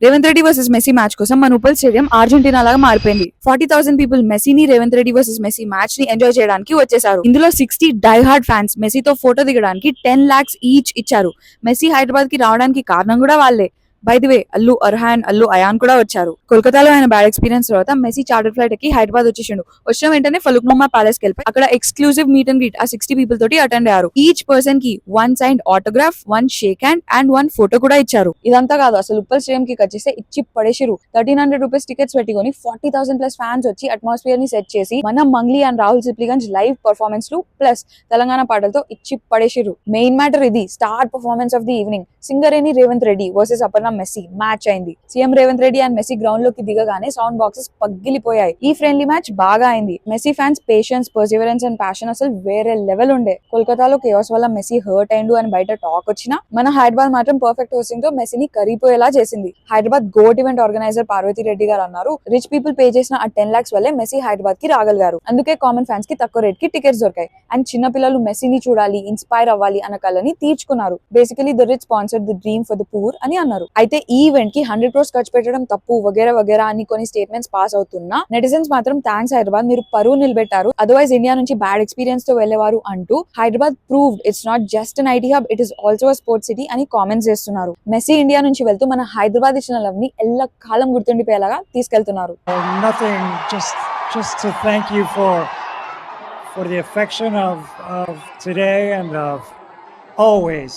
Revanth Reddy versus Messi match కోసం మన Uppal stadium Argentina లాగా మారిపోయింది. 40,000 పీపుల్ మెస్సీని Revanth Reddy versus Messi match ని ఎంజాయ్ చేయడానికి వచ్చేసారు. ఇందులో 60 డై హార్డ్ ఫ్యాన్స్ మెస్సీతో ఫోటో దిగడానికి 10 lakhs ఈచ్ ఇచ్చారు. మెస్సీ హైదరాబాద్ కి రావడానికి కారణం కూడా వాళ్ళే. By the way Allu Arhan, Allu Ayaan కూడా వచ్చారు. కోల్కతాలో ఆయన బ్యాడ్ ఎక్స్పీరియన్స్ తర్వాత మెస్సీ చార్టర్ ఫ్లైట్ కి హైదరాబాద్ వచ్చేసిండు. వచ్చిన వెంటనే ఫలుక్నుమా ప్యాలెస్ కి వెళ్ళి అక్కడ ఎక్స్క్లూజివ్ మీట్ అండ్ గ్రీట్ ఆ 60 పీపుల్ తోటి అటెండ్ అయ్యారు. ఈచ్ పర్సన్ కి 1 signed autograph, 1 shake hand and 1 photo కూడా ఇచ్చారు. ఇదంతా కాదు, అసలు ఉప్పల్ స్టేడియం కి వచ్చేస్తే ఇచ్చి పడేసిరు. 1300 రూపీస్ టికెట్స్ పెట్టుకొని 40,000 ప్లస్ ఫ్యాన్స్ వచ్చి అట్మాస్ఫియర్ ని సెట్ చేసి మన Mangli and Rahul Sipligunj live performance లు ప్లస్ తెలంగాణ పాటలతో ఇచ్చి పడేసిరు. మెయిన్ మ్యాటర్ ఇది, star performance of the evening Singareni Revanth Reddy versus Aparna Messi match అయింది. CM Revanth Reddy and Messi ground లోకి దిగగానే సౌండ్ బాక్సెస్ పగిలిపోయాయి. ఈ ఫ్రెండ్లీ మ్యాచ్ బాగా అయింది. Messi fans patience, perseverance and passion అసలు వేరే లెవెల్ ఉండే. కోల్కతాలో కేయాస్ వల్ల మెస్సీ హర్ట్ అయిండు అని బయట టాక్ వచ్చినా మన హైదరాబాద్ మాత్రం పర్ఫెక్ట్ హోస్టింగ్ తో మెస్సీని కరిగిపోయేలా చేసింది. Hyderabad GOAT event organizer Parvati Reddy garu అన్నారు, రిచ్ పీపుల్ పే చేసిన ఆ 10 lakhs వల్లే మెస్సీ హైదరాబాద్ కి రాగలిగారు. అందుకే కామన్ ఫ్యాన్స్ కి తక్కువ రేట్ కి టికెట్స్ దొరికాయి. అండ్ చిన్న పిల్లలు మెస్సీని చూడాలి, ఇన్స్పైర్ అవ్వాలి అన్న కళని తీర్చుకున్నారు. Basically the rich sponsored the dream for the poor అని అన్నారు. అయితే ఈ ఈవెంట్ కి 100 crores ఖర్చు పెట్టడం తప్పు వగేరా వగేరా అని కొన్ని స్టేట్మెంట్స్ పాస్ అవుతున్నా నెటిజన్స్ మాత్రం థ్యాంక్స్ హైదరాబాద్, మీరు పరువు నిలబెట్టారు, అదర్వైజ్ ఇండియా నుంచి బ్యాడ్ ఎక్స్పీరియన్స్ తో వెళ్లేవారు అంటూ Hyderabad proved it's not just an IT hub, it is also sports city అని కామెంట్స్ చేస్తున్నారు. మెస్సీ ఇండియా నుంచి వెళ్తూ మన హైదరాబాద్ ఇచ్చిన లవ్ ని ఎల్ల కాలం గుర్తుండిపోయేలాగా తీసుకెళ్తున్నారు. Nothing, just to thank you for the affection of today and of always.